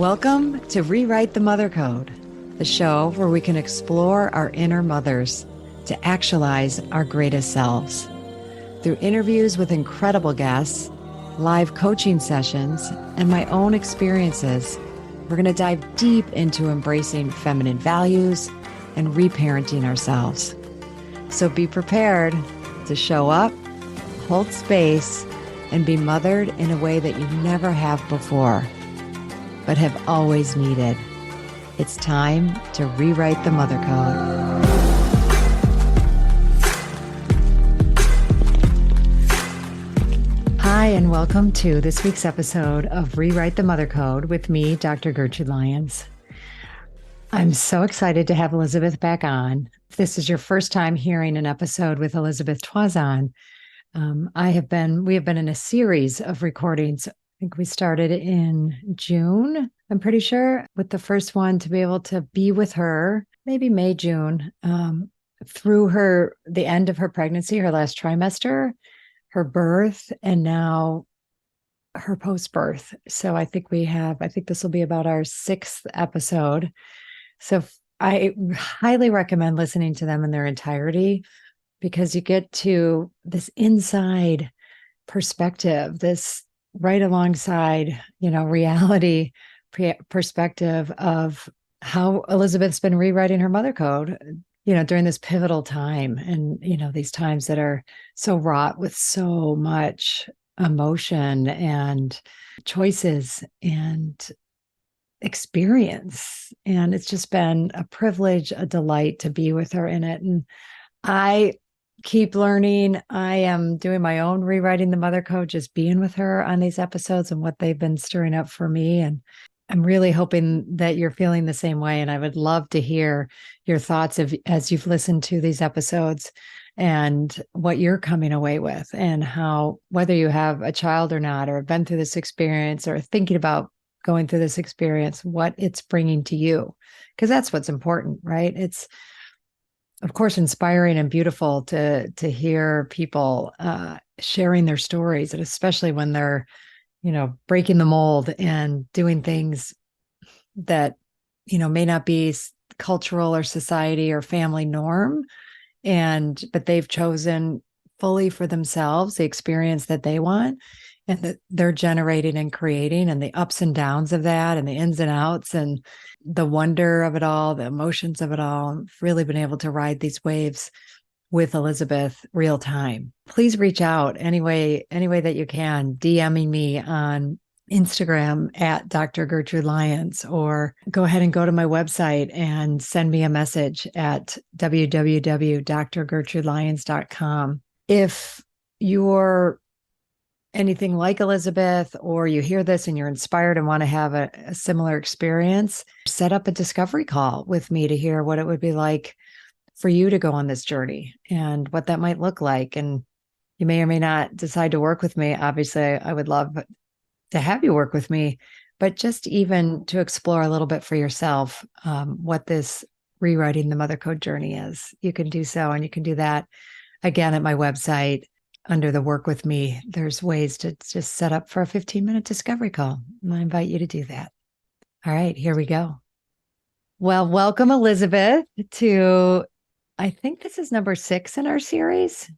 Welcome to Rewrite the Mother Code, the show where we can explore our inner mothers to actualize our greatest selves. Through interviews with incredible guests, live coaching sessions, and my own experiences, we're going to dive deep into embracing feminine values and reparenting ourselves. So be prepared to show up, hold space, and be mothered in a way that you never have before, but have always needed. It's time to rewrite the mother code. Hi, and welcome to this week's episode of Rewrite the Mother Code with me, Dr. Gertrude Lyons. I'm so excited to have Elizabeth back on. If this is your first time hearing an episode with Elizabeth Tuazon, we have been in a series of recordings. I think we started in June, I'm pretty sure, with the first one to be able to be with her, maybe May, June, through the end of her pregnancy, her last trimester, her birth, and now her post-birth. So I think this will be about our 6th episode. So I highly recommend listening to them in their entirety, because you get to this inside perspective, this right alongside, reality perspective of how Elizabeth's been rewriting her mother code, during this pivotal time. And, these times that are so wrought with so much emotion and choices and experience. And it's just been a privilege, a delight to be with her in it. And I keep learning. I am doing my own rewriting the mother code, just being with her on these episodes and what they've been stirring up for me. And I'm really hoping that you're feeling the same way. And I would love to hear your thoughts as you've listened to these episodes and what you're coming away with, and how, whether you have a child or not, or have been through this experience or thinking about going through this experience, what it's bringing to you. Because that's what's important, right? It's, of course, inspiring and beautiful to hear people sharing their stories, and especially when they're, breaking the mold and doing things that, may not be cultural or society or family norm, but they've chosen fully for themselves the experience that they want, and that they're generating and creating, and the ups and downs of that, and the ins and outs, and the wonder of it all, the emotions of it all. I've really been able to ride these waves with Elizabeth real time. Please reach out any way that you can, DMing me on Instagram at Dr. Gertrude Lyons, or go ahead and go to my website and send me a message at www.drgertrudelyons.com. If you're anything like Elizabeth, or you hear this and you're inspired and want to have a similar experience, set up a discovery call with me to hear what it would be like for you to go on this journey and what that might look like. And you may or may not decide to work with me. Obviously, I would love to have you work with me, but just even to explore a little bit for yourself what this rewriting the mother code journey is. You can do so, and you can do that again at my website. Under the work with me, there's ways to just set up for a 15-minute discovery call. And I invite you to do that. All right, here we go. Well, welcome, Elizabeth, to, I think this is number 6 in our series,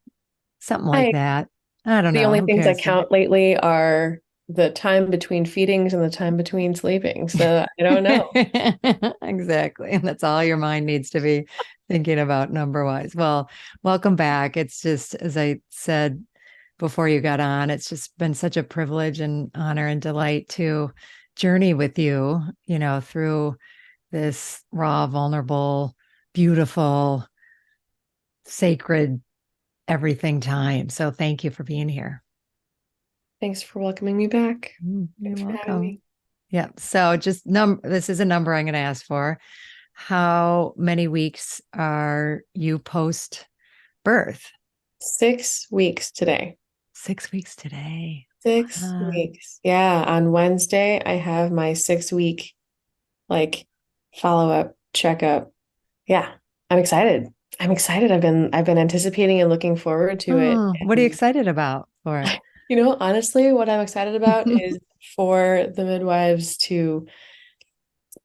something like that. I don't know. The only things I count lately are the time between feedings and the time between sleeping. So I don't know. Exactly. And that's all your mind needs to be thinking about number-wise. Well, welcome back. It's just, as I said before you got on, it's just been such a privilege and honor and delight to journey with you, through this raw, vulnerable, beautiful, sacred, everything time. So thank you for being here. Thanks for welcoming me back. You're welcome. Yeah. So just this is a number I'm going to ask for. How many weeks are you post birth? 6 weeks today. 6 weeks today. 6 weeks. Yeah. On Wednesday, I have my 6-week follow-up checkup. Yeah. I'm excited. I've been anticipating and looking forward to it. What are you excited about for it? Honestly, what I'm excited about is for the midwives to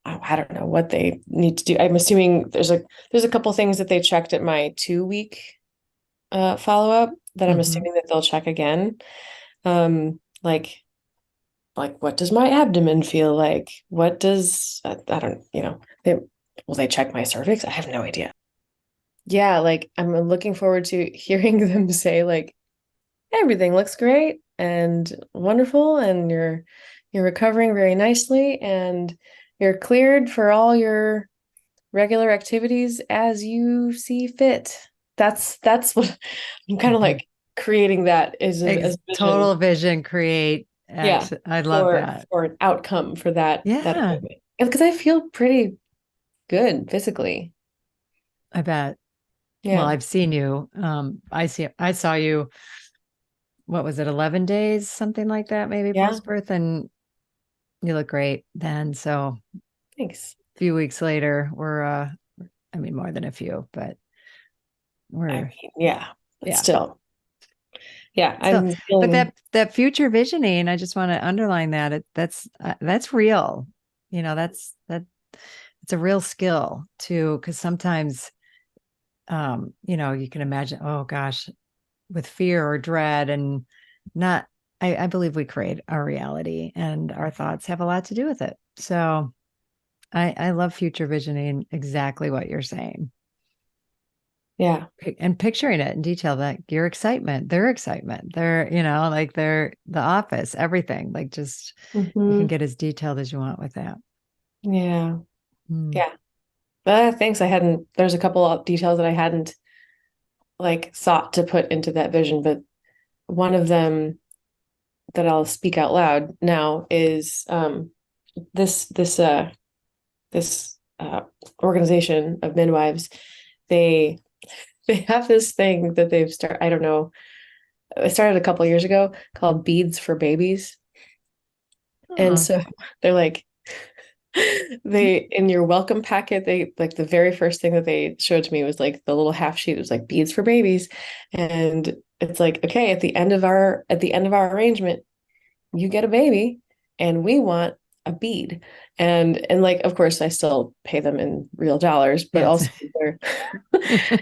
I don't know what they need to do. I'm assuming there's a couple things that they checked at my 2 week follow-up that I'm Hmm. assuming that they'll check again. Like what does my abdomen feel like? What does I don't, will they check my cervix? I have no idea. Yeah, like I'm looking forward to hearing them say like everything looks great and wonderful, and you're recovering very nicely, and you're cleared for all your regular activities as you see fit. That's what I'm kind of Hmm. like creating that as a vision. Total vision create Yeah, action. I love for that. an outcome for that Yeah, appointment. Because I feel pretty good physically. I bet. Well, Yeah. I've seen you. I saw you, what was it, 11 days, something like that, maybe Yeah. post birth, and you look great then. So Thanks. a few weeks later, I mean, more than a few, but I we're, mean, yeah, but yeah. still. Yeah, So, I'm but feeling, that future visioning, I just want to underline that that's real. That it's a real skill too, because sometimes, you can imagine, oh gosh, with fear or dread and not, I believe we create our reality and our thoughts have a lot to do with it. So I love future visioning exactly what you're saying yeah. and picturing it in detail, that your excitement, their excitement, like the office, everything, like just you can Hmm. get as detailed as you want with that. Yeah. Mm. Yeah. Thanks. There's a couple of details that I hadn't like thought to put into that vision, but one of them that I'll speak out loud now is this this uh this organization of midwives. They they have this thing that they've started. I don't know. It started a couple of years ago called Beads for Babies. And Oh. so they're like, they in your welcome packet, they like the very first thing that they showed to me was like the little half sheet. It was like beads for babies. And it's like, okay, at the end of our arrangement, you get a baby and we want a bead. And like of course I still pay them in real dollars, but Yes. also they're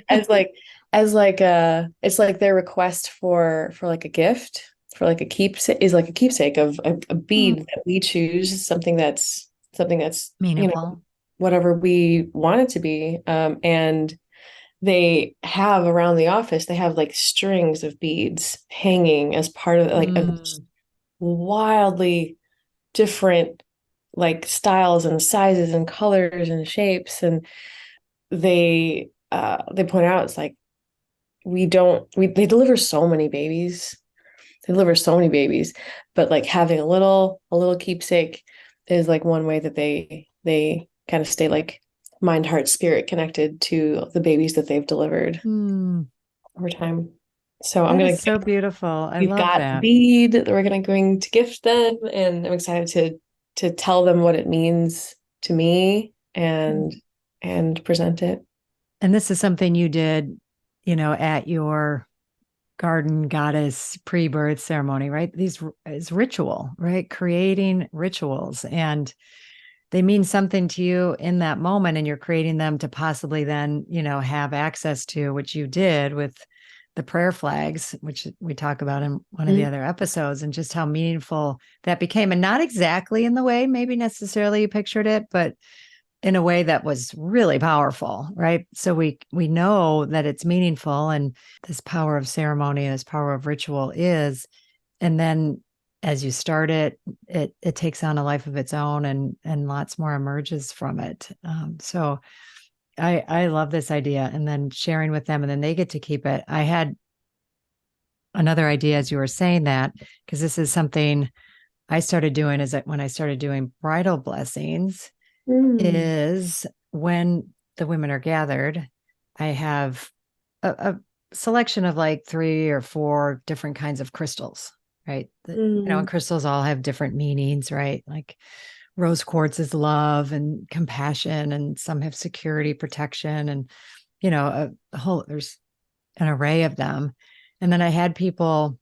as like it's like their request for like a gift, for like a keepsake, is like a keepsake of a bead that we choose, something that's Meaningful. whatever we want it to be. And they have around the office, they have like strings of beads hanging as part of like a Mm. wildly different like styles and sizes and colors and shapes. And they point out it's like we don't we they deliver so many babies. They deliver so many babies, but like having a little keepsake is like one way that they kind of stay like mind, heart, spirit connected to the babies that they've delivered Mm. over time. So I'm That gonna is so beautiful. I we've love got the that. bead that we're gonna going to gift them, and I'm excited to tell them what it means to me and present it. And this is something you did, at your garden goddess pre-birth ceremony, right? These is ritual, right? Creating rituals, and they mean something to you in that moment, and you're creating them to possibly then, have access to, which you did with the prayer flags, which we talk about in one of the Mhm. other episodes, and just how meaningful that became. And not exactly in the way maybe necessarily you pictured it, but in a way that was really powerful, right? So we know that it's meaningful, and this power of ceremony, this power of ritual is, and then as you start it takes on a life of its own, and lots more emerges from it. So I love this idea, and then sharing with them, and then they get to keep it. I had another idea as you were saying that, because this is something I started doing, is that when I started doing bridal blessings, Mm. is when the women are gathered, I have a selection of like 3 or 4 different kinds of crystals, right? And Mm. crystals all have different meanings, right? Like rose quartz is love and compassion, and some have security, protection, and a whole there's an array of them. And then I had people,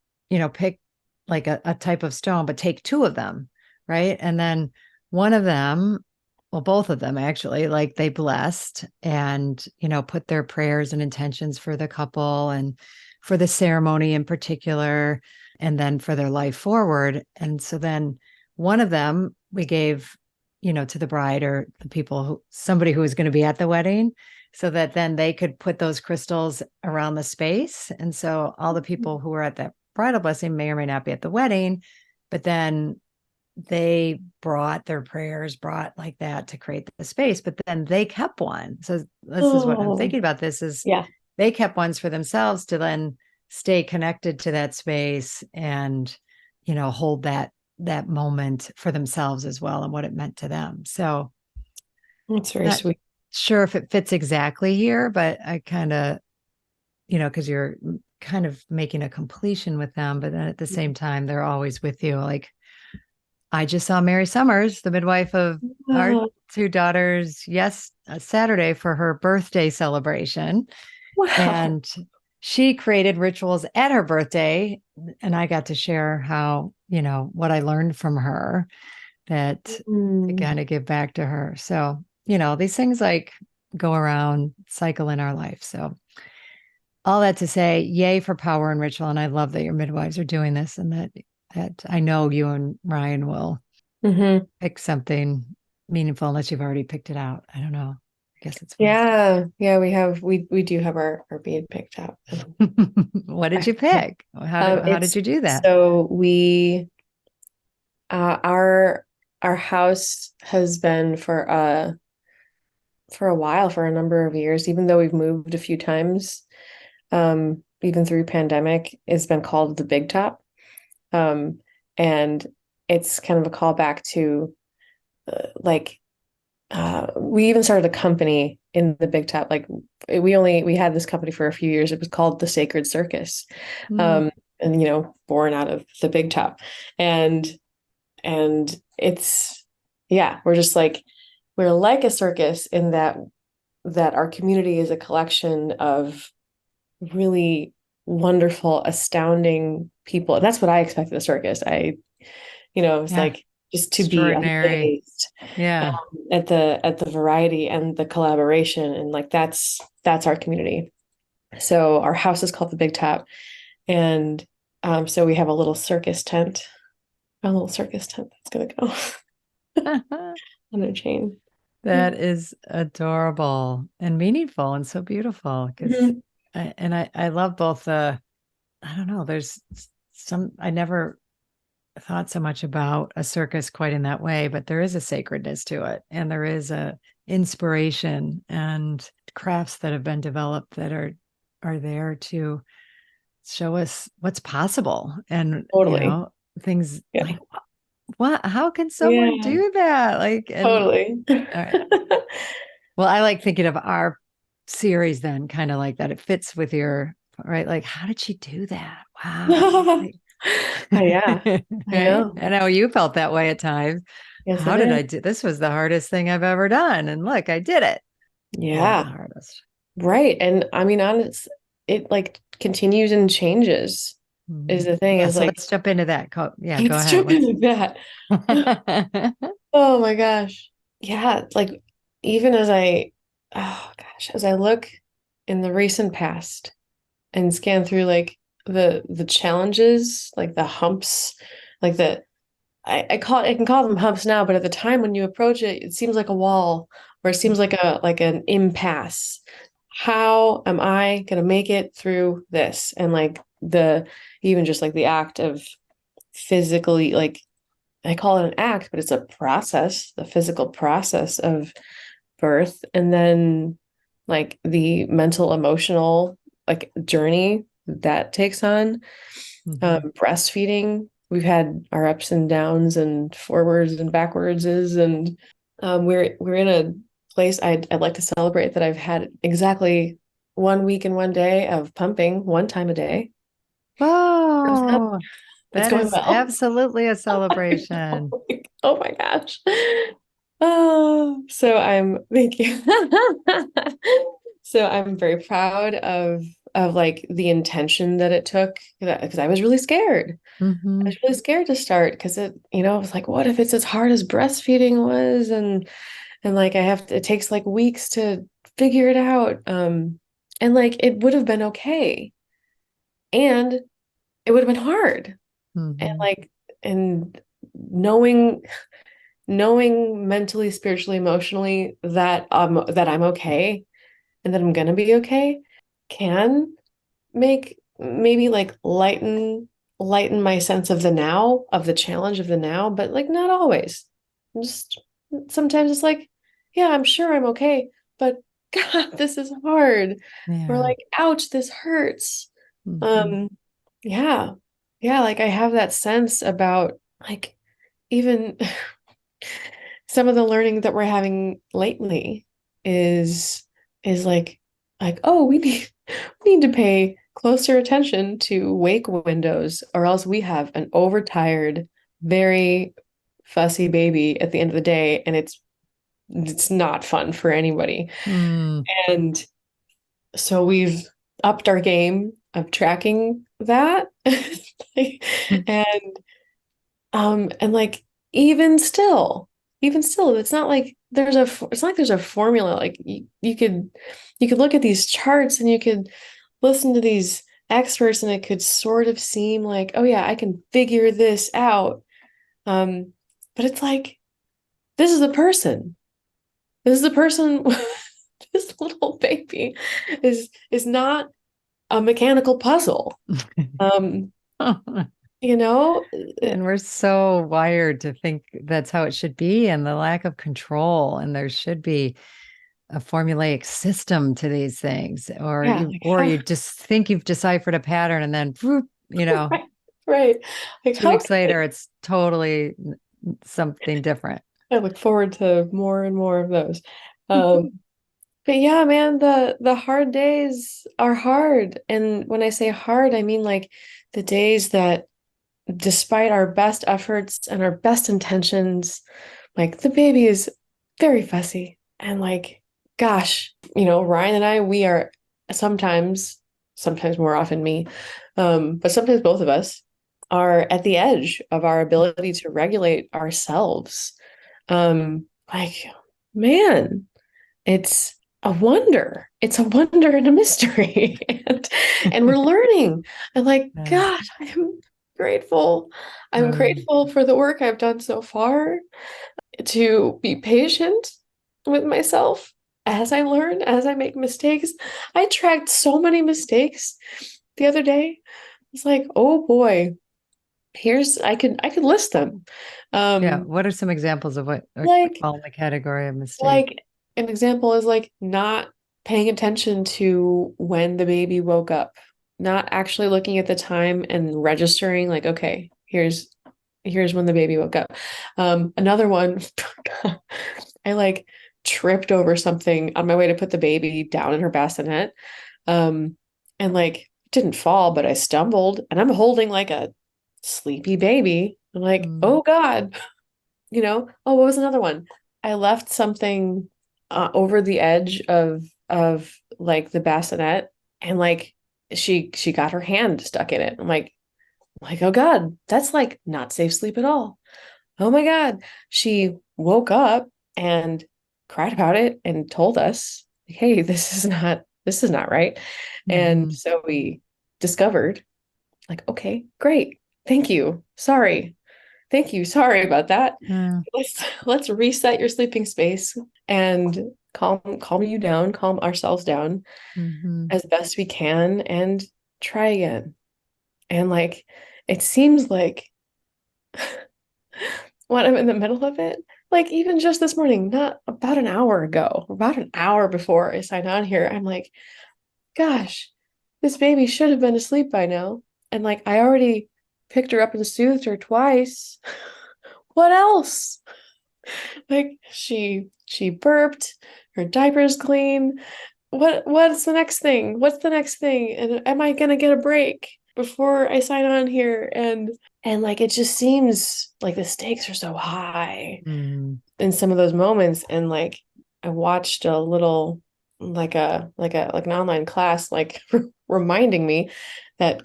pick like a type of stone, but take 2 of them, right? And then one of them well, both of them actually, like they blessed and, put their prayers and intentions for the couple and for the ceremony in particular, and then for their life forward. And so then one of them we gave, to the bride or the people somebody who was going to be at the wedding, so that then they could put those crystals around the space. And so all the people who were at that bridal blessing may or may not be at the wedding, but then they brought their prayers, brought like that to create the space, but then they kept one. So this is what I'm thinking about. This is, Yeah. they kept ones for themselves to then stay connected to that space and, hold that moment for themselves as well and what it meant to them. So That's very not sweet. sure if it fits exactly here, but I kind of, because you're kind of making a completion with them, but then at the same time, they're always with you. Like I just saw Mary Summers, the midwife of our Oh, two daughters, Saturday for her birthday celebration. wow. And she created rituals at her birthday. And I got to share how, what I learned from her that to Mm. kind of give back to her. So, these things like go around, cycle in our life. So, all that to say, yay for power and ritual. And I love that your midwives are doing this and that I know you and Ryan will Mm-hmm. pick something meaningful unless you've already picked it out. I don't know. I guess it's Wednesday. Yeah. Yeah, we do have our bead picked out. What did you pick? How did It's you do that? so we our house has been for a while, for a number of years, even though we've moved a few times, even through pandemic, it's been called the Big Top. Um, and it's kind of a callback to like we even started a company in the Big Top. Like we had this company for a few years. It was called the Sacred Circus. Mm, Um, and born out of the Big Top. And it's yeah, we're like a circus in that our community is a collection of really wonderful, astounding people. And that's what I expect of the circus. It's yeah, like just to be extraordinary. amazed Yeah. at the variety and the collaboration, and like that's our community. So our house is called the Big Top, and so we have a little circus tent that's gonna go on a chain. That is adorable and meaningful and so beautiful because Mhm. I love both I don't know, there's I never thought so much about a circus quite in that way, but there is a sacredness to it and there is a inspiration and crafts that have been developed that are there to show us what's possible and Totally. things Yeah. like what how can someone Yeah, do that like and totally. all right. Well, I like thinking of our series then kind of like that. It fits with your right. Like, how did she do that? Wow. Oh, Like, yeah, I right. know. I know you felt that way at times. Yes, I How did did. I do this? Was the hardest thing I've ever done. And look, I did it. Was Yeah, the hardest. right. And I mean, honest, it like continues and changes is Mhm. the thing. Yeah. Is So like, let's jump into that. Yeah, go let's ahead. jump What's into that. Oh my gosh. Yeah, like even oh gosh, as I look in the recent past and scan through like the challenges, like the humps, like I can call them humps now, but at the time when you approach it, it seems like a wall or it seems like an impasse. How am I gonna make it through this? And like the even just like the act of physically like I call it an act, but it's a process, the physical process of birth, and then like the mental, emotional like journey that takes on. Mhm. Breastfeeding, we've had our ups and downs and forwards and backwards, and we're in a place I'd like to celebrate that I've had exactly 1 week and 1 day of pumping 1 time a day. Oh, It's that going is well. absolutely a celebration. Oh my gosh. Oh, so I'm thank you. So I'm very proud of like the intention that it took because I was really scared. I Hmm. was really scared to start because I was like, what if it's as hard as breastfeeding was? And like it takes like weeks to figure it out. And like it would have been okay. And it would have been hard. And Hmm. like and knowing knowing mentally, spiritually, emotionally that I'm okay and that I'm gonna be okay can make maybe like lighten my sense of the now, of the challenge of the now, but like not always. Just sometimes it's like, yeah, I'm sure I'm okay, but God, this is hard. Or Yeah. like, ouch, this hurts. Hmm. Um, yeah. Yeah, like I have that sense about like even some of the learning that we're having lately is is like oh we need to pay closer attention to wake windows or else we have an overtired very fussy baby at the end of the day and it's not fun for anybody. Mm. And so we've upped our game of tracking that. and and like even still, it's not like it's not like there's a formula. Like you could look at these charts and you could listen to these experts and it could sort of seem like, oh yeah, I can figure this out. Um, but it's like this is a person. This is a person. This little baby is not a mechanical puzzle. Um, you know, And we're so wired to think that's how it should be, and the lack of control. And there should be a formulaic system to these things, yeah, like or how you just think you've deciphered a pattern, and then, whoop, right, right. Like two how weeks later, it's totally something different. I look forward to more and more of those. Um, but yeah, man, the hard days are hard. And when I say hard, I mean like the days that despite our best efforts and our best intentions, like the baby is very fussy. And like, gosh, Ryan and I, we are sometimes more often me, but sometimes both of us are at the edge of our ability to regulate ourselves. Like, man, it's a wonder. It's a wonder and a mystery. And we're learning. And like, Yeah. God, I'm grateful. I'm Um, grateful for the work I've done so far to be patient with myself as I learn, as I make mistakes. I tracked so many mistakes the other day. It's like, oh boy, I could list them. yeah. Um, What are some examples of what like fall in the category of mistake? Like an example is like not paying attention to when the baby woke up, not actually looking at the time and registering like, okay, here's when the baby woke up. Another one, I like tripped over something on my way to put the baby down in her bassinet. And like didn't fall, but I stumbled and I'm holding like a sleepy baby. I'm like, Mm. oh God, oh, what was another one? I left something over the edge of like the bassinet, and like she got her hand stuck in it. I'm like, oh God, that's like not safe sleep at all. Oh my God. She woke up and cried about it and told us, hey, this is not right. And Hmm. so we discovered, like, okay, great. Thank you. Sorry. Thank you. Sorry about that. Yeah. Let's reset your sleeping space and calm you down, calm ourselves down Hmm. as best we can and try again. And like it seems like when I'm in the middle of it, like even just this morning, not about an hour ago, about an hour before I signed on here, I'm like, gosh, this baby should have been asleep by now. And like I already picked her up and soothed her twice. What else? Like she burped, her diaper's clean. What's the next thing? What's the next thing? And am I gonna get a break before I sign on here? And like it just seems like the stakes are so high Hmm. in some of those moments. And like I watched a little like an online class like reminding me that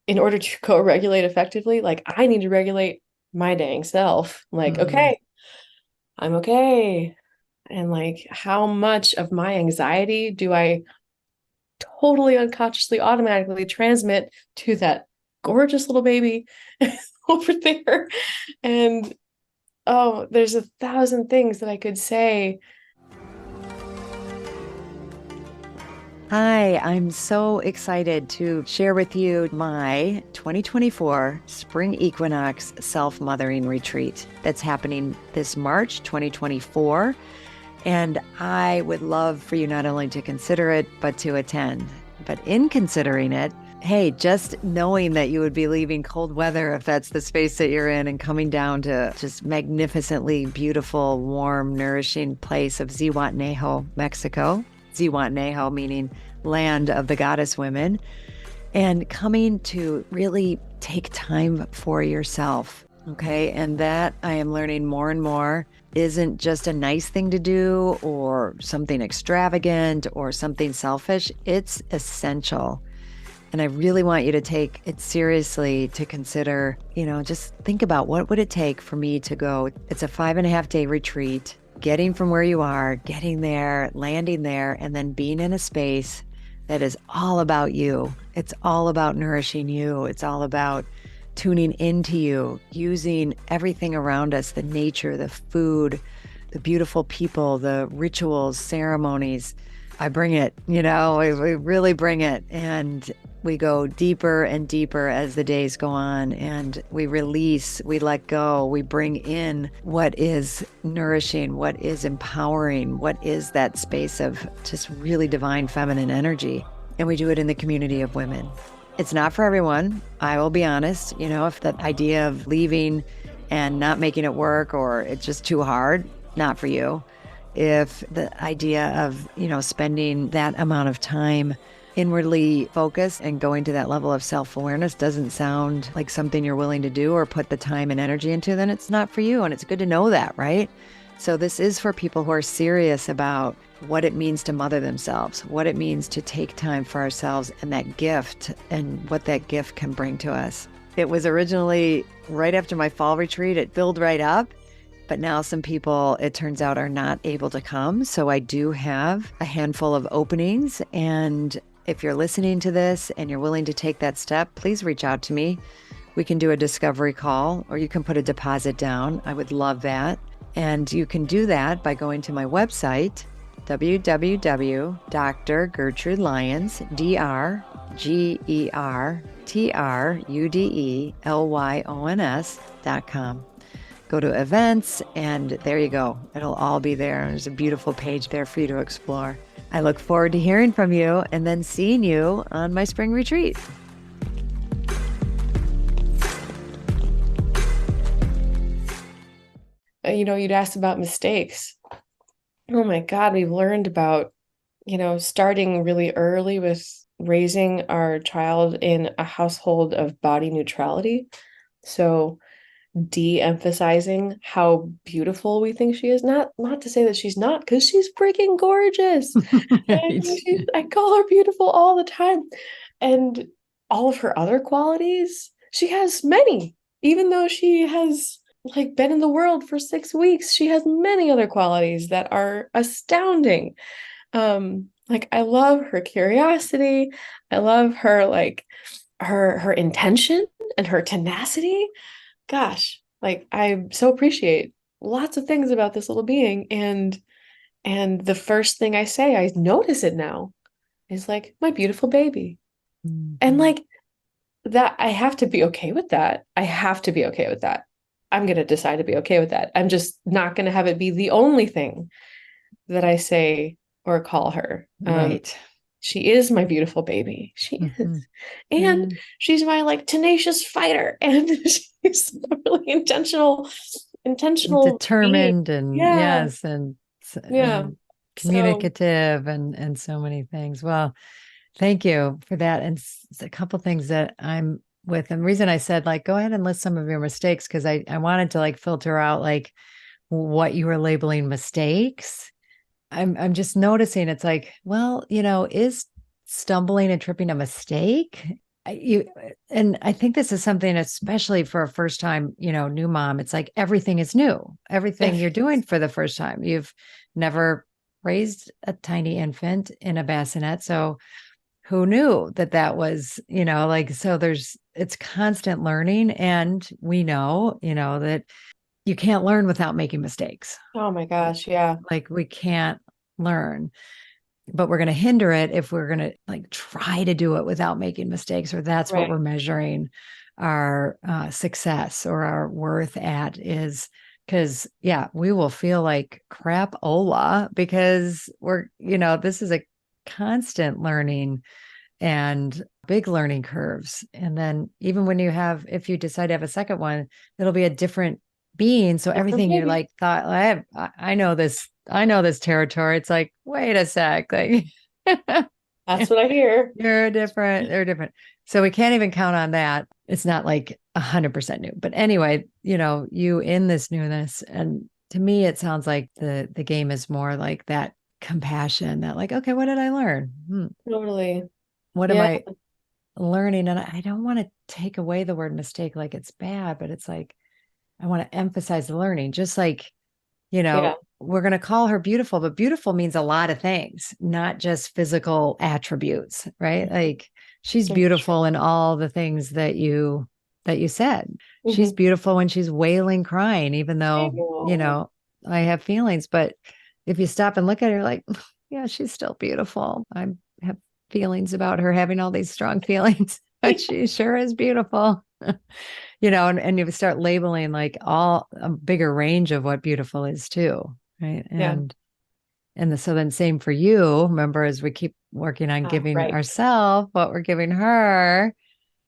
in order to co-regulate effectively, like I need to regulate my dang self. Like, Hmm. okay, I'm okay. And like, how much of my anxiety do I totally unconsciously automatically transmit to that gorgeous little baby over there? And oh, there's 1,000 things that I could say. Hi, I'm so excited to share with you my 2024 Spring Equinox Self-Mothering Retreat that's happening this March 2024. And I would love for you not only to consider it, but to attend. But in considering it, hey, just knowing that you would be leaving cold weather if that's the space that you're in and coming down to just magnificently beautiful, warm, nourishing place of 𝐒𝐡𝐤𝐻, Mexico. 𝐒𝐡𝐤𝐻 meaning land of the goddess women, and coming to really take time for yourself. Okay. And that I am learning more and more isn't just a nice thing to do or something extravagant or something selfish. It's essential. And I really want you to take it seriously, to consider, just think about what would it take for me to go. It's a 5.5-day retreat, getting from where you are, getting there, landing there, and then being in a space that is all about you. It's all about nourishing you. It's all about tuning into you, using everything around us, the nature, the food, the beautiful people, the rituals, ceremonies. I bring it, we really bring it. And we go deeper and deeper as the days go on, and we release, we let go, we bring in what is nourishing, what is empowering, what is that space of just really divine feminine energy. And we do it in the community of women. It's not for everyone. I will be honest, if the idea of leaving and not making it work, or it's just too hard, not for you. If the idea of, spending that amount of time inwardly focused and going to that level of self-awareness doesn't sound like something you're willing to do or put the time and energy into, then it's not for you. And it's good to know that, right? So this is for people who are serious about what it means to mother themselves, what it means to take time for ourselves, and that gift and what that gift can bring to us. It was originally right after my fall retreat. It filled right up. But now some people, it turns out, are not able to come. So I do have a handful of openings. And if you're listening to this and you're willing to take that step, please reach out to me. We can do a discovery call, or you can put a deposit down. I would love that. And you can do that by going to my website, www.drgertrudelyons.com. Go to events, and there you go. It'll all be there. There's a beautiful page there for you to explore. I look forward to hearing from you and then seeing you on my spring retreat. You'd asked about mistakes. Oh my God, we've learned about, starting really early with raising our child in a household of body neutrality. So de-emphasizing how beautiful we think she is. Not to say that she's not, because she's freaking gorgeous. I call her beautiful all the time. And all of her other qualities, she has many. Even though she has been in the world for 6 weeks, she has many other qualities that are astounding. I love her curiosity. I love her her intention and her tenacity. Gosh, I so appreciate lots of things about this little being. And the first thing I say, I notice it now, is my beautiful baby. Mm-hmm. And that, I have to be okay with that. I have to be okay with that. I'm going to decide to be okay with that. I'm just not going to have it be the only thing that I say or call her. Right. She is my beautiful baby. She is. And she's my tenacious fighter. And she's really intentional, determined being. And yeah. yes. And communicative and so many things. Well, thank you for that. And a couple things that I'm with. And the reason I said, go ahead and list some of your mistakes, because I wanted to filter out what you were labeling mistakes. I'm just noticing it's well, is stumbling and tripping a mistake? you and I think this is something, especially for a first time, new mom. It's like everything is new. Everything you're doing for the first time. You've never raised a tiny infant in a bassinet, so who knew that that was, like, so it's constant learning, and we know, that you can't learn without making mistakes. Oh my gosh, yeah. Like we can't learn, but we're going to hinder it if we're going to like try to do it without making mistakes, or that's what Right. we're measuring our success or our worth at is. Because yeah, we will feel like crap ola because this is a constant learning and big learning curves. And then even when if you decide to have a second one, it'll be a different being. So Different everything you baby. like thought, I know this territory. It's like, wait a sec, like That's what I hear. they're different. So we can't even count on that. It's not like 100% new. But anyway, you in this newness. And to me, it sounds like the game is more like that compassion that like, okay, what did I learn? Totally. What am Yeah. I learning? And I don't want to take away the word mistake like it's bad, but it's like I want to emphasize the learning. Just like, Yeah. we're going to call her beautiful, but beautiful means a lot of things, not just physical attributes, right? Like she's So true. beautiful in all the things that you said. She's Hmm. beautiful when she's wailing, crying, even I though, know. I have feelings, but if you stop and look at her like, yeah, she's still beautiful. I have feelings about her having all these strong feelings, but she sure is beautiful. And you start labeling like all a bigger range of what beautiful is too, right? Yeah. So then same for you. Remember, as we keep working on giving Right. ourselves what we're giving her,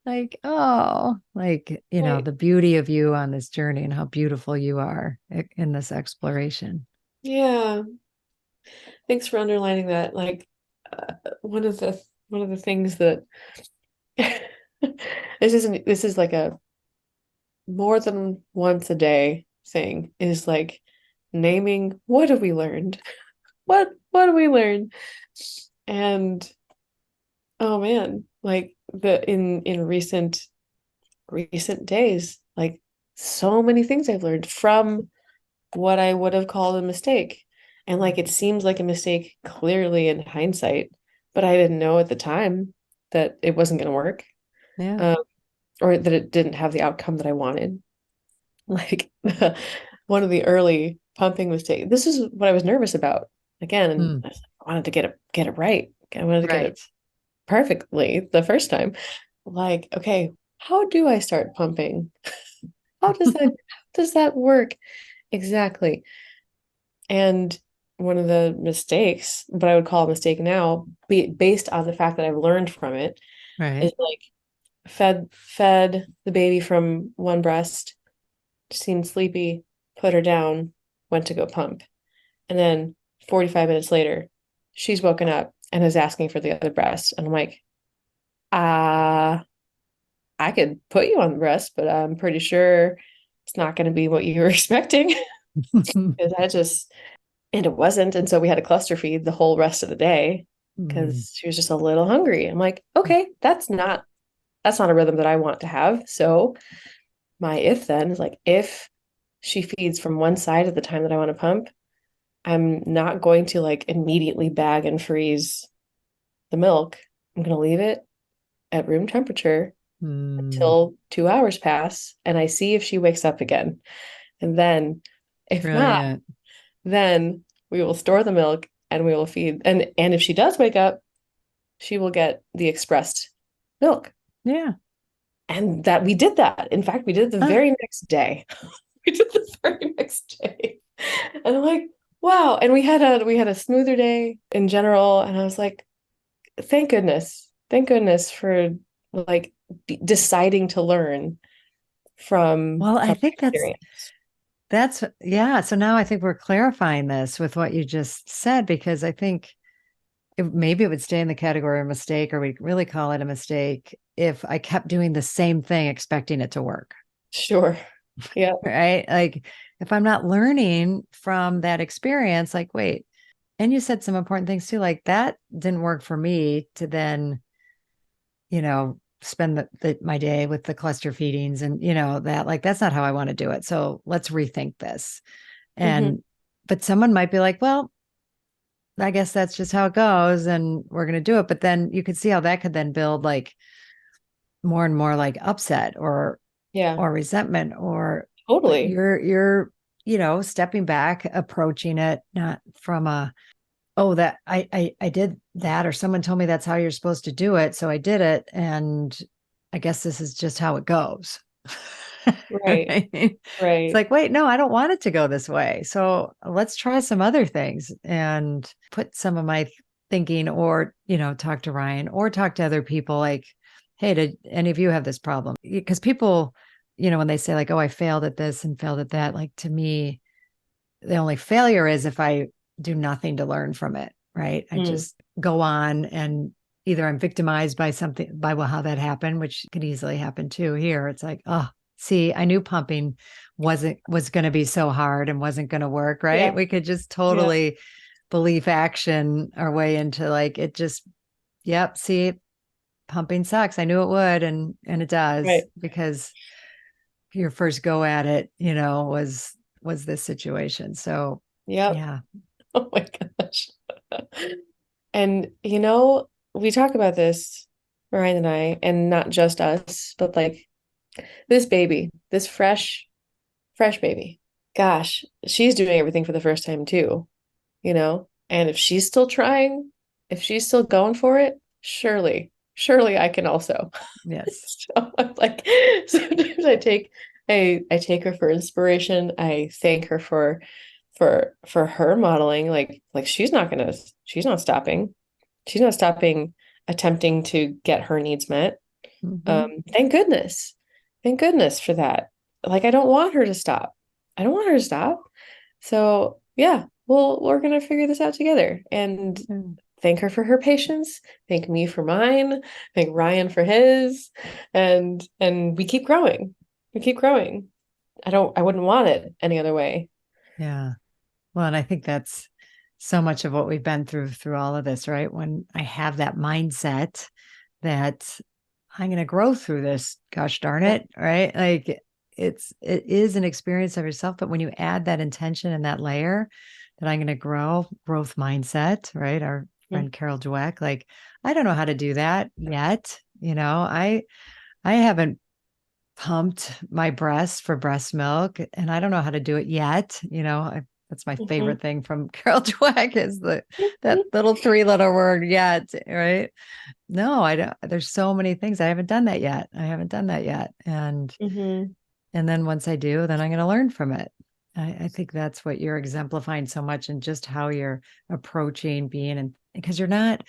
like, oh, like, Right. the beauty of you on this journey and how beautiful you are in this exploration. Yeah. Thanks for underlining that. Like one of the things that this is like a more than once a day thing is like naming what have we learned? What have we learned? And oh man, like the in recent days, like so many things I've learned from what I would have called a mistake. And like it seems like a mistake clearly in hindsight, but I didn't know at the time that it wasn't going to work, Yeah. um, or that it didn't have the outcome that I wanted. Like one of the early pumping mistakes. This is what I was nervous about. Again, Hmm. I wanted to get it right. I wanted to get it Right. perfectly the first time. Like, okay, how do I start pumping? How does that work exactly? And one of the mistakes, but I would call a mistake now, based on the fact that I've learned from it, is Right. like fed the baby from one breast, seemed sleepy, put her down, went to go pump. And then 45 minutes later, she's woken up and is asking for the other breast. And I'm like, uh, I could put you on the breast, but I'm pretty sure it's not going to be what you were expecting. Because I just, and it wasn't. And so we had a cluster feed the whole rest of the day Hmm. because she was just a little hungry. I'm like, okay, that's not a rhythm that I want to have. So my if then is like, if she feeds from one side at the time that I want to pump, I'm not going to like immediately bag and freeze the milk. I'm going to leave it at room temperature Hmm. until 2 hours pass and I see if she wakes up again. And then, if not, Brilliant. then we will store the milk and we will feed. And if she does wake up, she will get the expressed milk. Yeah. And that we did that. In fact, we did it the Ah, very next day. We did the very next day. And I'm like, wow. And we had a smoother day in general. And I was like, thank goodness. Thank goodness for like deciding to learn well, I from think experience. that's yeah. So now I think we're clarifying this with what you just said, because I think maybe it would stay in the category of mistake, or we really call it a mistake if I kept doing the same thing expecting it to work. Sure. Yeah. Right. Like if I'm not learning from that experience, like, wait, and you said some important things too, like that didn't work for me to then, spend my day with the cluster feedings and, that like, that's not how I want to do it. So let's rethink this. Hmm. And, but someone might be like, well, I guess that's just how it goes and we're going to do it. But then you could see how that could then build like more and more like upset Yeah, or resentment but totally. you're, stepping back, approaching it, not from a, oh, that I did that, or someone told me that's how you're supposed to do it. So I did it. And I guess this is just how it goes. Right. Right? It's Right. like, wait, no, I don't want it to go this way. So let's try some other things and put some of my thinking or, talk to Ryan or talk to other people like, hey, did any of you have this problem? Because people, when they say like, oh, I failed at this and failed at that, like to me, the only failure is if I do nothing to learn from it, right? I Mm. just go on and either I'm victimized by something, by how that happened, which could easily happen too here. It's like, oh, see, I knew pumping was going to be so hard and wasn't going to work, right? Yeah. We could just Yeah. totally belief action our way into like it just, yep, see, pumping sucks. I knew it would and it does Right. because your first go at it, was this situation. So Yep. yeah. Oh my gosh. And we talk about this, Ryan and I, and not just us, but like this baby, this fresh baby. Gosh, she's doing everything for the first time too, And if she's still trying, if she's still going for it, surely I can also. Yes. So I'm like, sometimes I take her for inspiration. I thank her for her modeling. Like she's not stopping. She's not stopping attempting to get her needs met. Mm-hmm. Thank goodness. Thank goodness for that. Like I don't want her to stop. I don't want her to stop. So yeah, we're gonna figure this out together. And thank her for her patience, thank me for mine, thank Ryan for his, and we keep growing. We keep growing. I wouldn't want it any other way. Yeah. Well, and I think that's so much of what we've been through all of this, right? When I have that mindset that I'm going to grow through this, gosh darn Yeah. it, right? Like it is an experience of yourself, but when you add that intention and that layer that I'm going to grow, growth mindset, right? Our Mm. friend Carol Dweck, like I don't know how to do that yet. I haven't pumped my breast for breast milk and I don't know how to do it yet. That's my Mhm. favorite thing from Carol Dweck is that Mhm. little three-letter word yet, right? No, I don't. There's so many things I haven't done that yet. I haven't done that yet. Mhm. And then once I do, then I'm going to learn from it. I think that's what you're exemplifying so much and just how you're approaching being and because you're not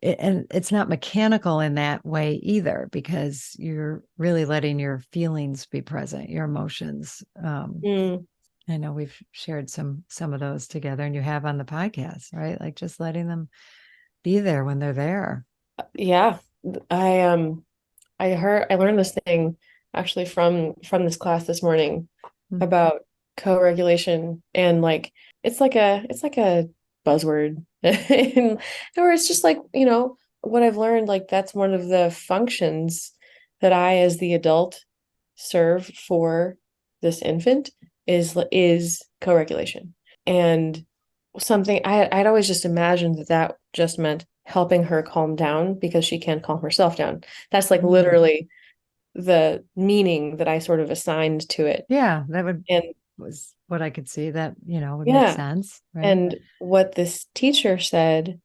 and it's not mechanical in that way either because you're really letting your feelings be present, your emotions. Mm. I know we've shared some of those together and you have on the podcast, right? Like just letting them be there when they're there. Yeah. I I learned this thing actually from this class this morning Mm. about co-regulation and like it's like a buzzword and or it's just like what I've learned like that's one of the functions that I as the adult serve for this infant is co-regulation and something I'd always just imagined that just meant helping her calm down because she can't calm herself down. That's like Mm. literally the meaning that I sort of assigned to it. Yeah, that would And was what I could see that, would make yeah, sense, right? and what this teacher said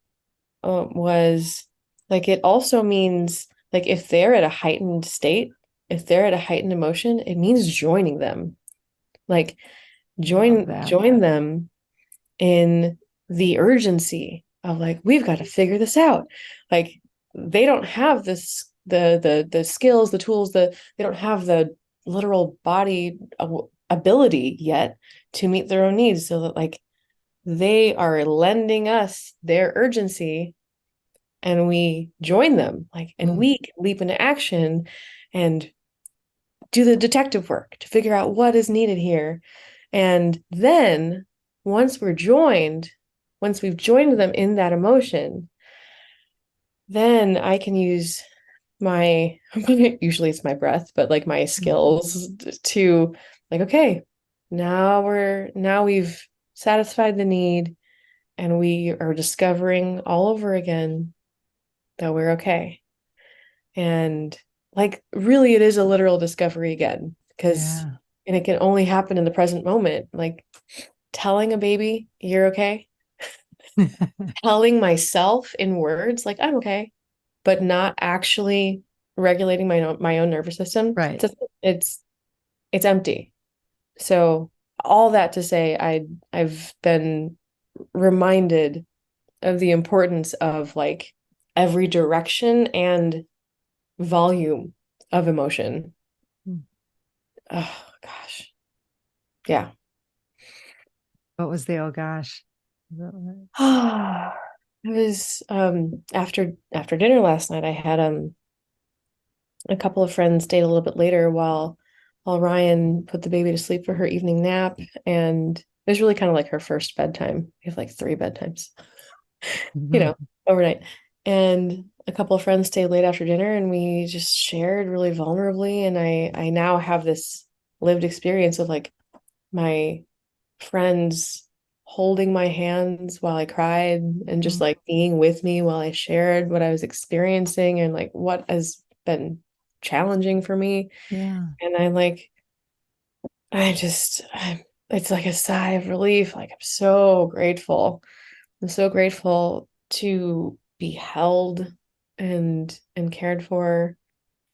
was like it also means like if they're at a heightened state, if they're at a heightened emotion, it means joining them. Like Love join that. join them in the urgency of like we've got to figure this out. Like they don't have this the skills, the tools, they don't have the literal body ability yet to meet their own needs so that like they are lending us their urgency and we join them like and Mm. we can leap into action and do the detective work to figure out what is needed here. And then once we're joined, once we've joined them in that emotion, then I can use my, usually it's my breath, but like my skills to like, okay, now we've satisfied the need and we are discovering all over again that we're okay. And like, really, it is a literal discovery again, because, Yeah. and it can only happen in the present moment. Like telling a baby, you're okay, telling myself in words, like, I'm okay, but not actually regulating my own nervous system. Right. It's empty. So all that to say, I've been reminded of the importance of like every direction and volume of emotion. Oh gosh. Yeah. What was the, oh gosh. Is that what- It was after dinner last night, I had a couple of friends stayed a little bit later while Ryan put the baby to sleep for her evening nap, and it was really kind of like her first bedtime. We have like three bedtimes, Mhm. overnight. And a couple of friends stayed late after dinner and we just shared really vulnerably. And I now have this lived experience of like my friends holding my hands while I cried and just Mm. like being with me while I shared what I was experiencing and like what has been challenging for me. Yeah. And it's like a sigh of relief. Like I'm so grateful. I'm so grateful to be held and cared for.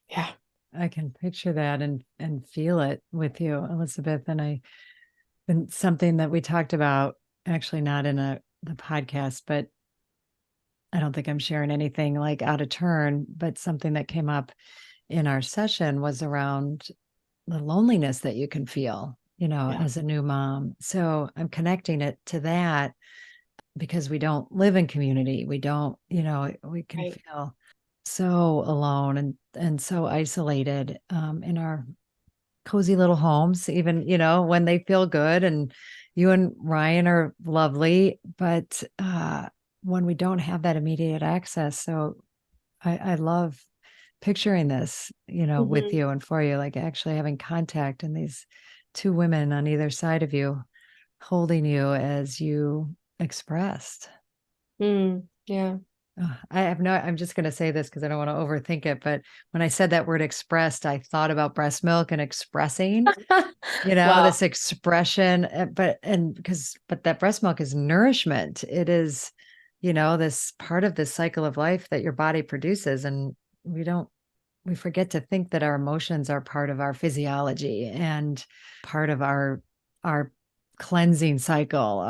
Yeah. I can picture that and feel it with you, Elizabeth. And something that we talked about, actually not in the podcast, but I don't think I'm sharing anything like out of turn, but something that came up in our session was around the loneliness that you can feel, Yeah. as a new mom. So I'm connecting it to that because we don't live in community. We don't, we can Right. feel so alone and so isolated in our cozy little homes, even, when they feel good and you and Ryan are lovely, but when we don't have that immediate access. So I love picturing this, with Hmm. you and for you, like actually having contact and these two women on either side of you holding you as you expressed. Yeah. I have no, I'm just going to say this because I don't want to overthink it. But when I said that word expressed, I thought about breast milk and expressing, Wow. this expression. But that breast milk is nourishment. It is, this part of this cycle of life that your body produces. And we forget to think that our emotions are part of our physiology and part of our cleansing cycle,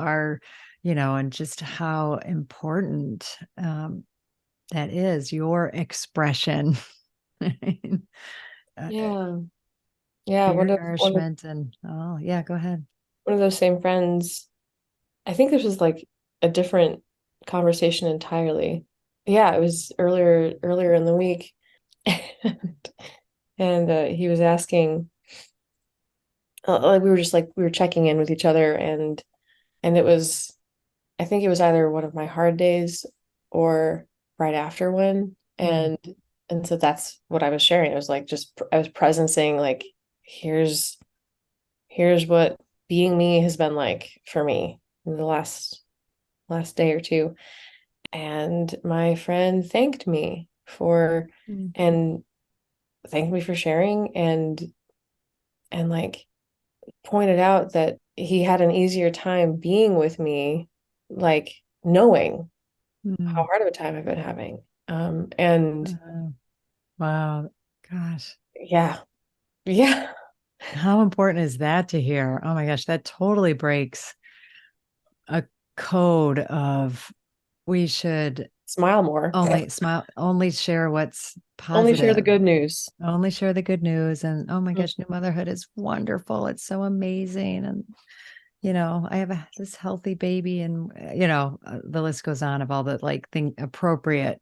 and just how important that is your expression. uh, Yeah. Yeah. your One of nourishment and oh yeah, go ahead. one of those same friends. I think this was like a different conversation entirely. Yeah, it was earlier in the week. And he was asking, like we were checking in with each other, and it was, I think it was either one of my hard days or right after one, Mm, and so that's what I was sharing. It was like just I was presencing like here's here's what being me has been like for me in the last day or two, and my friend thanked me for mm, and thanked me for sharing and like pointed out that he had an easier time being with me, like knowing how mm. hard of a time I've been having. And Uh, wow, gosh, yeah, yeah, how important is that to hear? Oh my gosh, that totally breaks a code of we should smile more. only smile, only share what's Only share the positive, good news. only share the good news. And oh my Mm. gosh, new motherhood is wonderful. It's so amazing. And, I have this healthy baby, and, the list goes on of all the like appropriate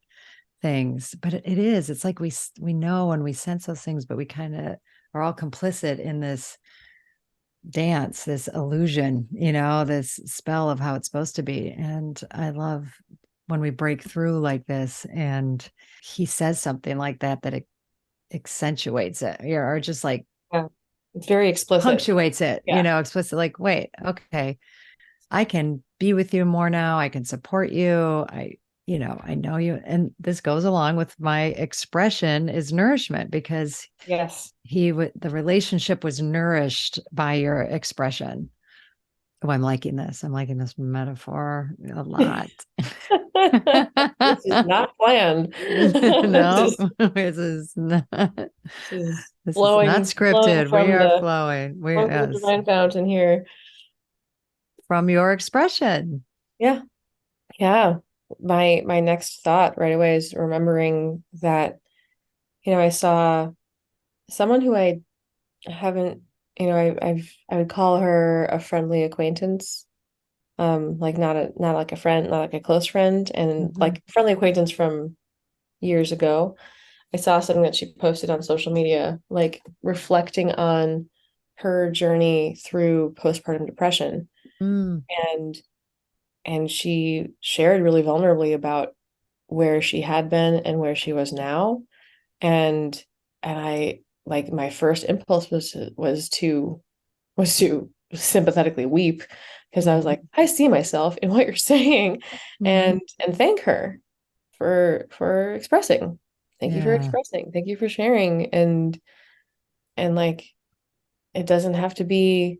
things. But it is, it's like we know and we sense those things, but we kind of are all complicit in this dance, this illusion, this spell of how it's supposed to be. And I love when we break through like this and he says something like that, that it accentuates it, or just like Yeah. It's very explicit. punctuates it, Yeah. explicit, like, wait, okay, I can be with you more now. I can support you. I know you. And this goes along with my expression is nourishment, because Yes. the relationship was nourished by your expression. Oh, I'm liking this. I'm liking this metaphor a lot. This is not planned. No, this is not, This is this is not flowing scripted. We from are flowing. the Yes, divine fountain here. from your expression. Yeah. Yeah. My next thought right away is remembering that, I saw someone who I haven't, I would call her a friendly acquaintance. Like not like a friend, not like a close friend, and Mhm. like friendly acquaintance from years ago. I saw something that she posted on social media, like reflecting on her journey through postpartum depression. Mm, And she shared really vulnerably about where she had been and where she was now. And I like my first impulse was to sympathetically weep because I was like, mhm, I see myself in what you're saying, mhm. and thank her for expressing. Thank you for Yeah. expressing. Thank you for sharing. And like it doesn't have to be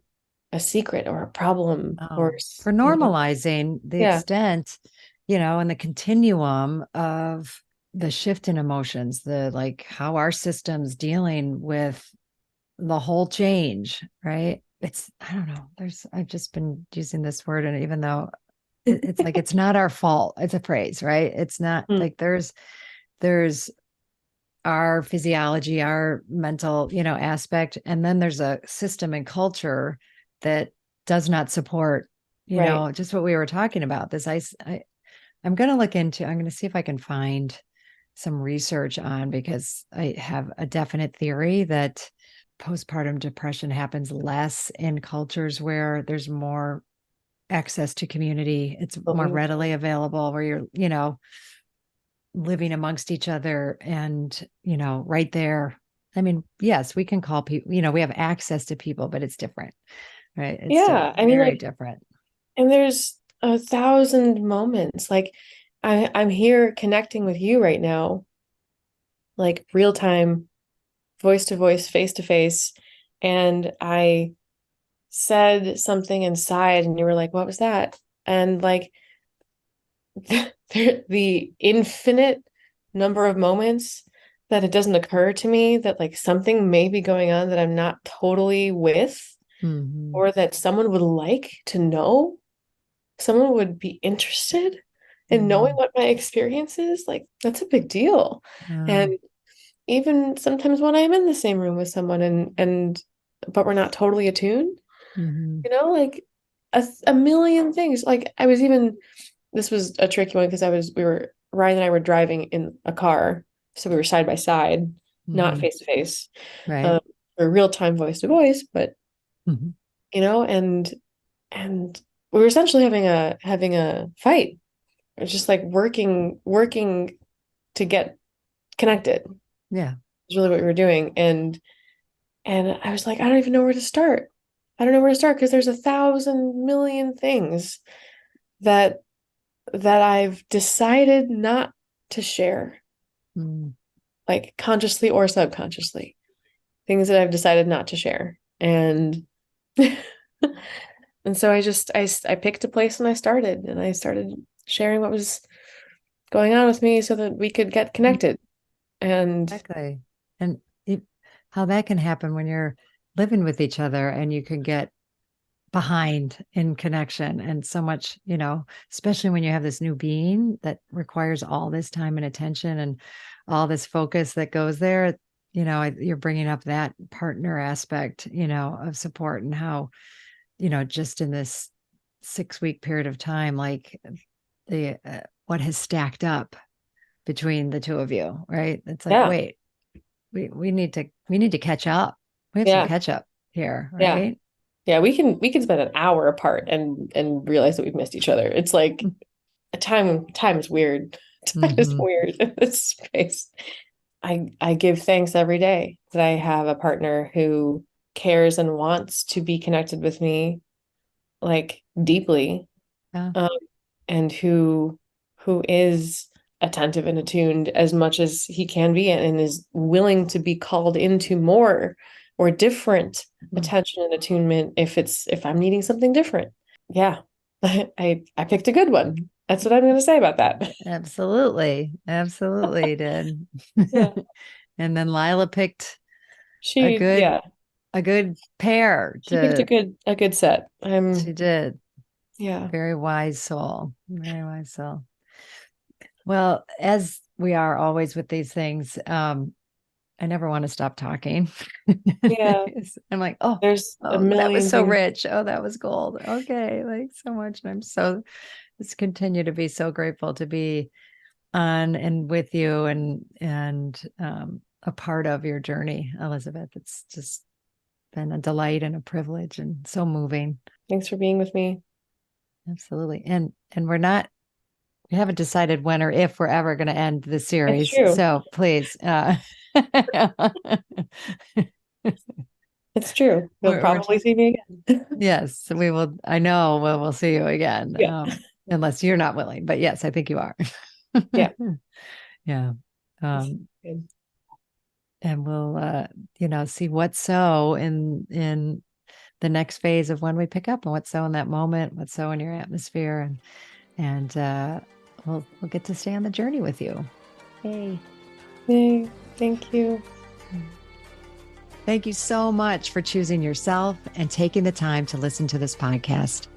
a secret or a problem or Oh, for normalizing the yeah. extent, and the continuum of the shift in emotions, the like how our system's dealing with the whole change, right? I don't know. I've just been using this word, and even though it's like, it's not our fault, it's a phrase, right? It's not Mm, like there's our physiology, our mental, aspect. And then there's a system and culture that does not support, right. just what we were talking about. I'm going to look into, I'm going to see if I can find some research on, because I have a definite theory that postpartum depression happens less in cultures where there's more access to community. It's more Oh, readily available, where you're, living amongst each other and, right there. I mean, yes, we can call people, we have access to people, but it's different, right? It's still yeah. I mean, very like, different. and there's 1,000 moments. Like I'm here connecting with you right now, like real time, voice to voice, face to face. And I said something inside and you were like, what was that? And like the infinite number of moments that it doesn't occur to me that like something may be going on that I'm not totally with, Mm-hmm. or that someone would like to know, someone would be interested in knowing Mm-hmm. what my experience is, like that's a big deal. Uh, And even sometimes when I'm in the same room with someone and but we're not totally attuned, mm-hmm. like a million things. Like I was even this was a tricky one because Ryan and I were driving in a car, so we were side by side, not Mm-hmm. face to face, Right. or real time voice to voice, but Mm-hmm. and we were essentially having a fight. It was just like working to get connected Yeah. is really what we were doing. And I was like, I don't even know where to start. I don't know where to start because there's 1,000 million things that I've decided not to share, Mm. like consciously or subconsciously. Things that I've decided not to share. And and so I picked a place and I started sharing what was going on with me so that we could get connected. And Exactly. And how that can happen when you're living with each other and you can get behind in connection, and so much, especially when you have this new being that requires all this time and attention and all this focus that goes there. You're bringing up that partner aspect, of support, and how, just in this 6-week period of time, like the what has stacked up between the two of you, right? It's like, yeah, wait, we need to catch up. We have some yeah, catch up here, yeah. right? Yeah, we can spend an hour apart and realize that we've missed each other. It's like time is weird. Time is Mhm. weird in this space. I give thanks every day that I have a partner who cares and wants to be connected with me like deeply, Yeah. um, and who is attentive and attuned as much as he can be, and is willing to be called into more or different Mm. attention and attunement if I'm needing something different. Yeah. I picked a good one. That's what I'm going to say about that. Absolutely. Absolutely did. Yeah. And then Lila picked a She, good yeah, a good pair she picked to a good set. she did. Yeah. Very wise soul. Very wise soul. Well, as we are always with these things, I never want to stop talking. Yeah. I'm like, oh, There's a oh, that was million so things. rich. Oh, that was gold. Okay, like so much. And I'm so just continue to be so grateful to be on and with you and a part of your journey, Elizabeth. It's just been a delight and a privilege and so moving. Thanks for being with me. Absolutely. And we haven't decided when or if we're ever going to end the It's series. true. So please, It's true. You'll we're probably see me again. yes, we will. I know we'll see you again, Yeah. unless you're not willing. But yes, I think you are. Yeah. Yeah. Um, Good. and we'll, see what's so in the next phase of when we pick up and what's so in that moment, what's so in your atmosphere, and we'll get to stay on the journey with you. Yay. Yay. Thank you. Thank you so much for choosing yourself and taking the time to listen to this podcast.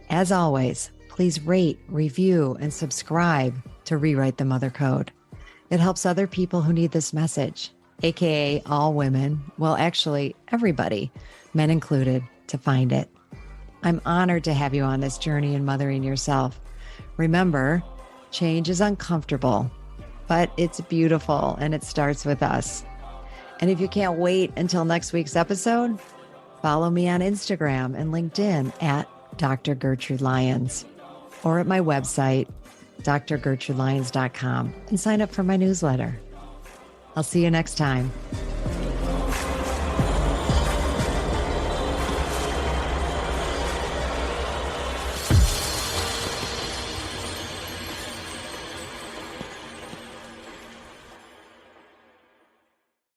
As always, please rate, review, and subscribe to Rewrite the Mother Code. It helps other people who need this message, aka all women, well, actually, everybody, men included, to find it. I'm honored to have you on this journey in mothering yourself. Remember, change is uncomfortable, but it's beautiful and it starts with us. And if you can't wait until next week's episode, follow me on Instagram and LinkedIn at Dr. Gertrude Lyons or at my website, drgertrudelyons.com, and sign up for my newsletter. I'll see you next time.